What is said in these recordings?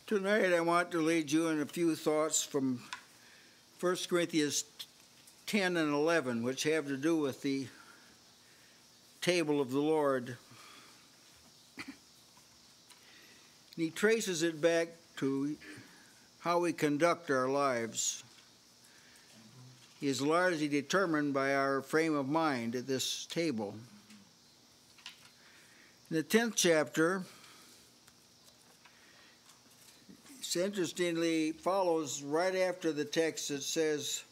Tonight I want to lead you in a few thoughts from 1 Corinthians 10 and 11, which have to do with the table of the Lord. He traces it back to how we conduct our lives. He is largely determined by our frame of mind at this table. In the 10th chapter, it interestingly follows right after the text that says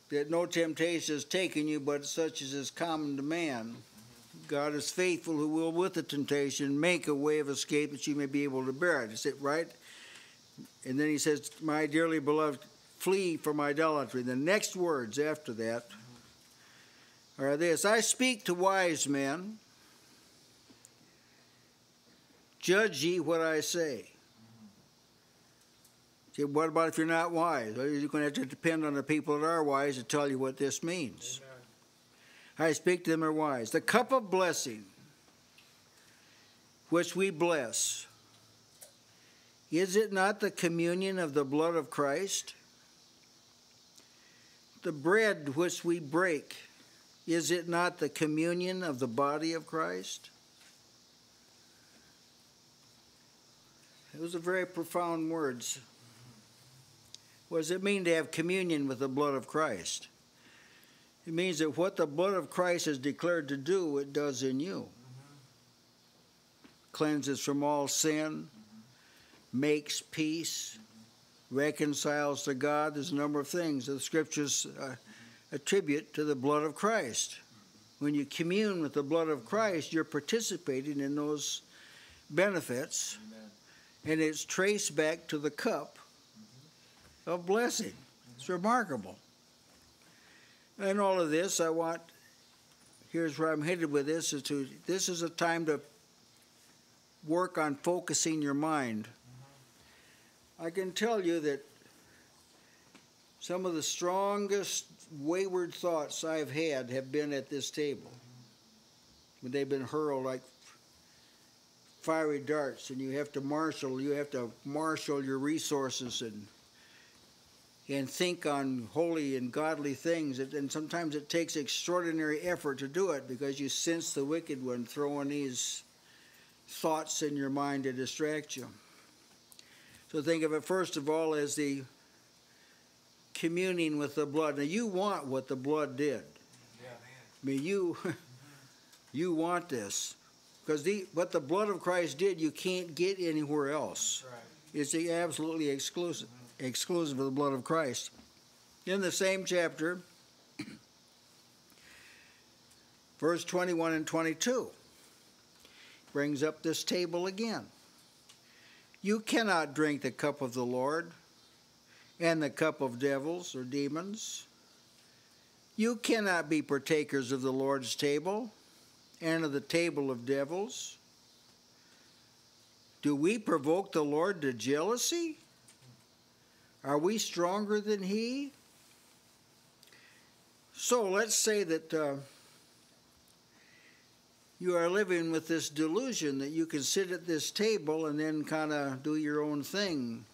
that no temptation has taken you but such as is common to man. God is faithful, who will with the temptation make a way of escape that you may be able to bear it. Is it right? And then he says, my dearly beloved, flee from idolatry. The next words after that are this: I speak to wise men, judge ye what I say. See, what about if you're not wise? Well, you're going to have to depend on the people that are wise to tell you what this means. Amen. I speak to them who are wise. The cup of blessing, which we bless, is it not the communion of the blood of Christ? The bread which we break, is it not the communion of the body of Christ? Those are very profound words. What does it mean to have communion with the blood of Christ? It means that what the blood of Christ is declared to do, it does in you. Cleanses from all sin, makes peace, reconciles to God. There's a number of things that the Scriptures attribute to the blood of Christ. When you commune with the blood of Christ, you're participating in those benefits. Amen. And it's traced back to the cup of blessing. It's remarkable. And all of this, here's where I'm headed with this, this is a time to work on focusing your mind. I can tell you that some of the strongest wayward thoughts I've had have been at this table. When they've been hurled like fiery darts, and you have to marshal your resources and think on holy and godly things. And sometimes it takes extraordinary effort to do it because you sense the wicked one throwing these thoughts in your mind to distract you. So think of it, first of all, as the communing with the blood. Now, you want what the blood did. Yeah. I mean, you want this. Because what the blood of Christ did, you can't get anywhere else. That's right. It's absolutely exclusive of the blood of Christ. In the same chapter, verse 21 and 22, brings up this table again. You cannot drink the cup of the Lord and the cup of devils or demons. You cannot be partakers of the Lord's table and of the table of devils. Do we provoke the Lord to jealousy? Are we stronger than he? So let's say that you are living with this delusion that you can sit at this table and then kind of do your own thing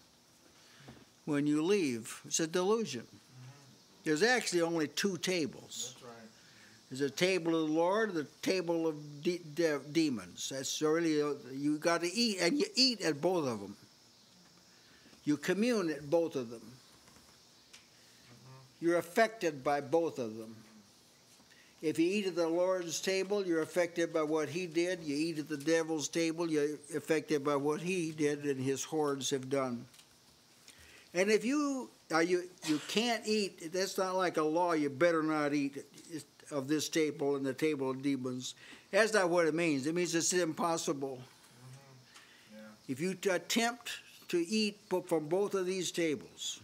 when you leave. It's a delusion. There's actually only two tables. That's right. There's a table of the Lord, the table of demons. That's really, you got to eat, and you eat at both of them. You commune at both of them. You're affected by both of them. If you eat at the Lord's table, you're affected by what he did. You eat at the devil's table, you're affected by what he did and his hordes have done. And if you can't eat, that's not like a law, you better not eat of this table and the table of demons. That's not what it means. It means it's impossible. Yeah. If you attempt to eat from both of these tables,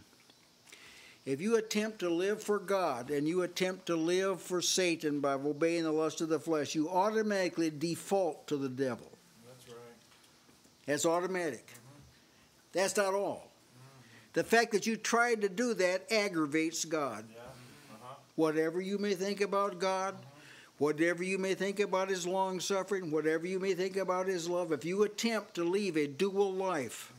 if you attempt to live for God and you attempt to live for Satan by obeying the lust of the flesh, you automatically default to the devil. That's right. That's automatic. That's not all. The fact that you tried to do that aggravates God. Yeah. Whatever you may think about God, whatever you may think about his long suffering, whatever you may think about his love, if you attempt to live a dual life,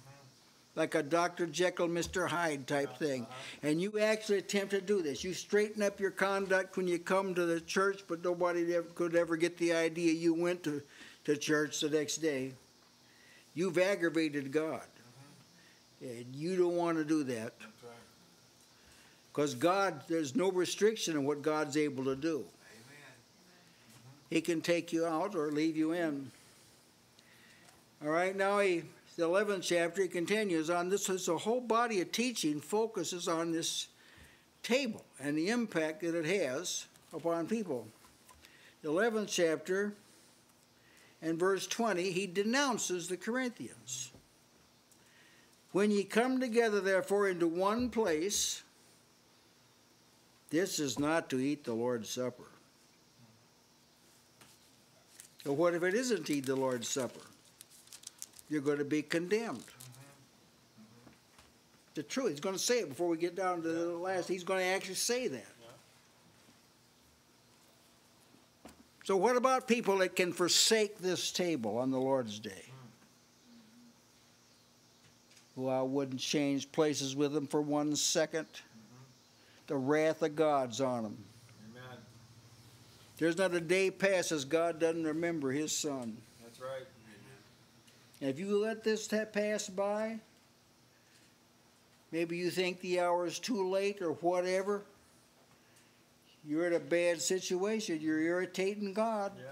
like a Dr. Jekyll, Mr. Hyde type thing. And you actually attempt to do this. You straighten up your conduct when you come to the church, but nobody could ever get the idea you went to church the next day. You've aggravated God. And you don't want to do that. Because God, there's no restriction on what God's able to do. He can take you out or leave you in. All right, now the 11th chapter, he continues on this. Is a whole body of teaching focuses on this table and the impact that it has upon people. The 11th chapter and verse 20, he denounces the Corinthians. When ye come together, therefore, into one place, this is not to eat the Lord's Supper. So what if it isn't to eat the Lord's Supper? You're going to be condemned. The truth. He's going to say it before we get down to the last. He's going to actually say that. So what about people that can forsake this table on the Lord's day? Well, I wouldn't change places with them for 1 second. The wrath of God's on them. Amen. There's not a day passes God doesn't remember his son. That's right. And if you let this pass by, maybe you think the hour is too late or whatever, you're in a bad situation. You're irritating God. Yeah.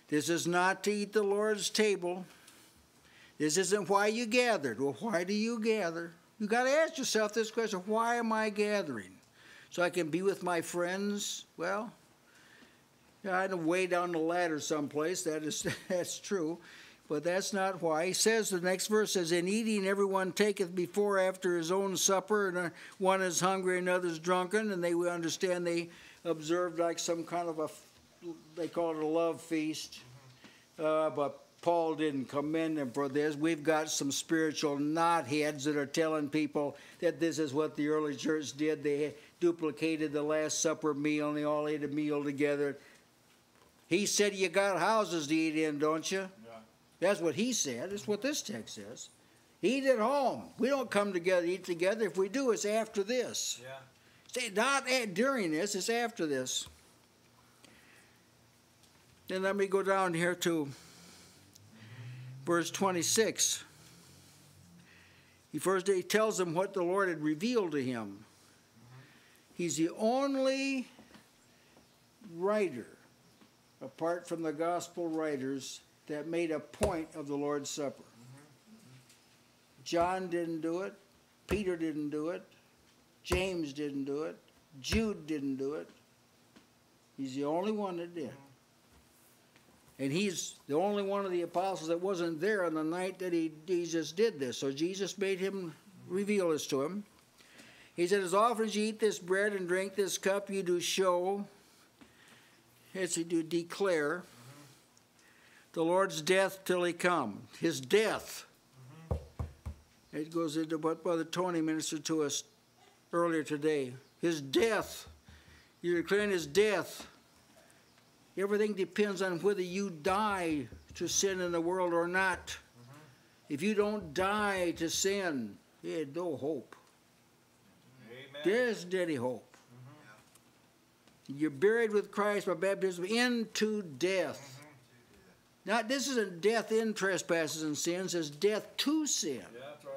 This is not to eat the Lord's table. This isn't why you gathered. Well, why do you gather? You got to ask yourself this question: why am I gathering? So I can be with my friends? Well, I'm way down the ladder someplace. That's true. But that's not why. He says, the next verse says, in eating everyone taketh before after his own supper, and one is hungry and others drunken, and they understand they observed like some kind of they call it a love feast. But Paul didn't commend them for this. We've got some spiritual knotheads that are telling people that this is what the early church did. They duplicated the Last Supper meal, and they all ate a meal together. He said, you got houses to eat in, don't you? That's what he said. That's what this text says. Eat at home. We don't come together, eat together. If we do, it's after this. Yeah. Not during this, it's after this. Then let me go down here to verse 26. He tells them what the Lord had revealed to him. He's the only writer, apart from the gospel writers, that made a point of the Lord's Supper. John didn't do it. Peter didn't do it. James didn't do it. Jude didn't do it. He's the only one that did. And he's the only one of the apostles that wasn't there on the night that Jesus did this. So Jesus made him reveal this to him. He said, as often as you eat this bread and drink this cup, you do show, as you do declare, the Lord's death till he come. His death. It goes into what Brother Tony ministered to us earlier today. His death. You're declaring his death. Everything depends on whether you die to sin in the world or not. If you don't die to sin, you had no hope. Amen. There's any hope. You're buried with Christ by baptism into death. Now, this isn't death in trespasses and sins, it's death to sin. Yeah, that's right.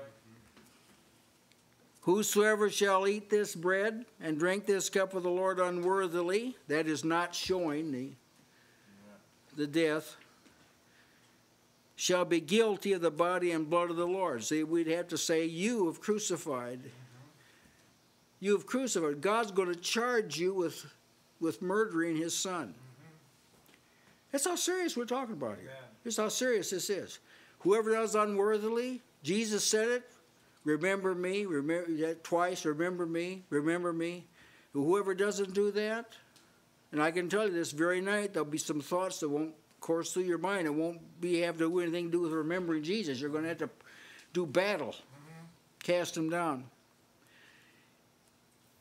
Whosoever shall eat this bread and drink this cup of the Lord unworthily, that is not showing the death, shall be guilty of the body and blood of the Lord. See, we'd have to say, you have crucified. You have crucified. God's going to charge you with murdering his son. That's how serious we're talking about here. Yeah. That's how serious this is. Whoever does unworthily, Jesus said it, remember me, remember that twice, remember me, remember me. Whoever doesn't do that, and I can tell you this very night, there'll be some thoughts that won't course through your mind. It won't have to do anything to do with remembering Jesus. You're going to have to do battle, cast him down.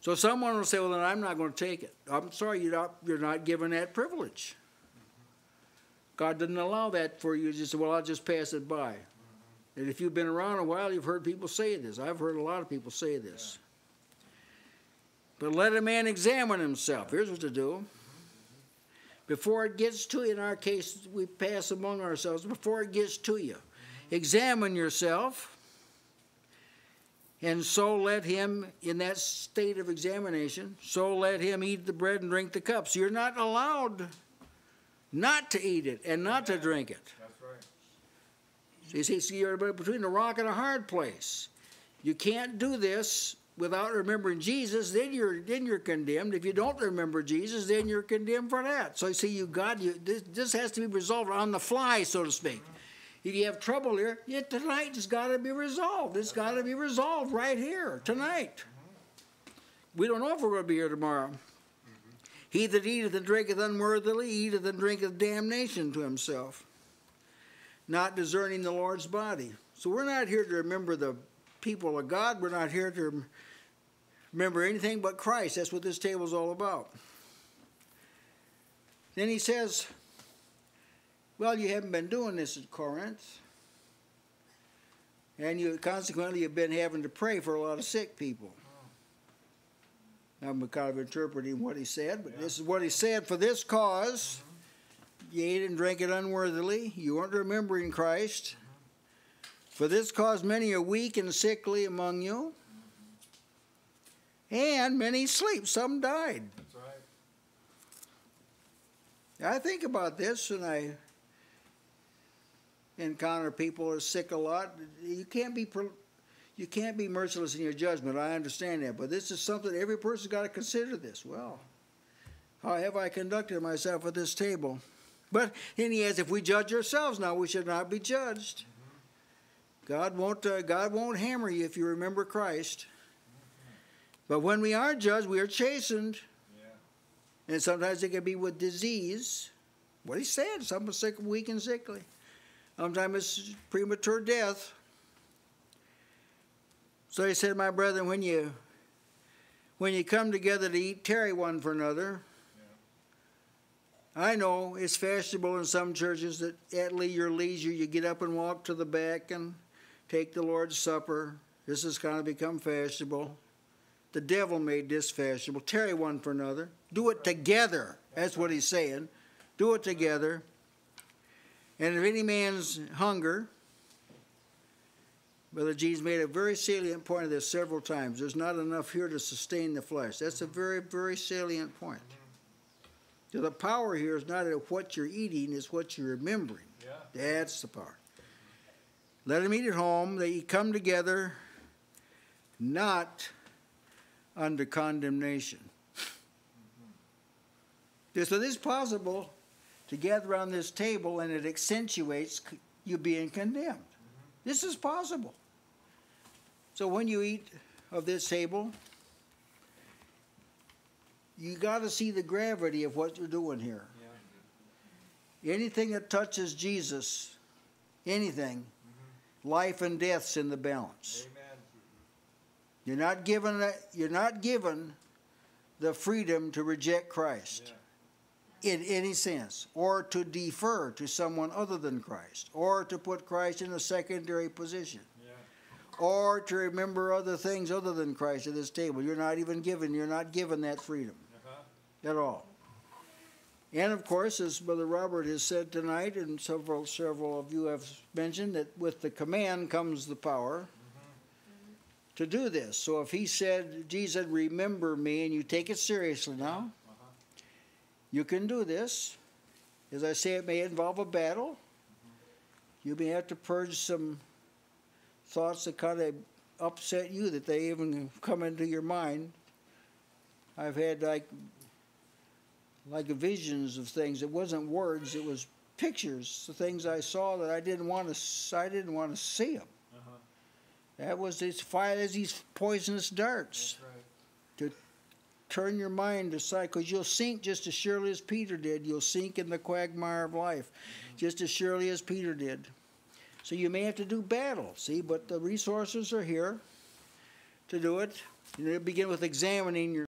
So someone will say, well, then I'm not going to take it. I'm sorry, you're not given that privilege. God didn't allow that for you. Just say, well, I'll just pass it by. And if you've been around a while, you've heard people say this. I've heard a lot of people say this. But let a man examine himself. Here's what to do. Before it gets to you, in our case, we pass among ourselves. Before it gets to you, examine yourself. And so let him, in that state of examination, so let him eat the bread and drink the cup. So you're not allowed not to eat it and not to drink it. That's right. So you see, you're between a rock and a hard place. You can't do this without remembering Jesus, then you're condemned. If you don't remember Jesus, then you're condemned for that. So you see, this has to be resolved on the fly, so to speak. If you have trouble here, tonight it's got to be resolved. It's got to be resolved right here, tonight. We don't know if we're going to be here tomorrow. He that eateth and drinketh unworthily eateth and drinketh damnation to himself, not discerning the Lord's body. So we're not here to remember the people of God. We're not here to remember anything but Christ. That's what this table is all about. Then he says, well, you haven't been doing this at Corinth. And consequently, you've been having to pray for a lot of sick people. I'm kind of interpreting what he said, but this is what he said. For this cause, you ate and drank it unworthily. You weren't remembering Christ. For this cause, many are weak and sickly among you. And many sleep. Some died. That's right. I think about this, and I encounter people who are sick a lot. You can't be merciless in your judgment. I understand that, but this is something every person's got to consider. This. Well, how have I conducted myself at this table? But then he adds, if we judge ourselves now, we should not be judged. God won't hammer you if you remember Christ. But when we are judged, we are chastened. Yeah. And sometimes it can be with disease. What he said, some are sick, weak and sickly. Sometimes it's premature death. So he said, my brethren, when you come together to eat, tarry one for another. Yeah. I know it's fashionable in some churches that at your leisure you get up and walk to the back and take the Lord's Supper. This has kind of become fashionable. The devil made this fashionable. Tarry one for another. Do it together. That's what he's saying. Do it together. And if any man's hunger, Brother G's made a very salient point of this several times. There's not enough here to sustain the flesh. That's a very, very salient point. So the power here is not at what you're eating, it's what you're remembering. Yeah. That's the power. Let them eat at home. They come together, not under condemnation. So this is possible to gather around this table, and it accentuates you being condemned. This is possible. So when you eat of this table, you got to see the gravity of what you're doing here. Yeah. Anything that touches Jesus, anything, life and death's in the balance. Amen. You're not given the freedom to reject Christ. Yeah. In any sense, or to defer to someone other than Christ, or to put Christ in a secondary position, or to remember other things other than Christ at this table. You're not given that freedom at all. And of course, as Brother Robert has said tonight, and several of you have mentioned, that with the command comes the power to do this. So if he said, Jesus, remember me, and you take it seriously now, you can do this. As I say, it may involve a battle. You may have to purge some thoughts that kind of upset you, that they even come into your mind. I've had like visions of things. It wasn't words, it was pictures, the things I saw that I didn't want to see them. That was as fire as these poisonous darts. That's right. To turn your mind aside, because you'll sink just as surely as Peter did. You'll sink in the quagmire of life, just as surely as Peter did. So you may have to do battle, see, but the resources are here to do it. You begin with examining your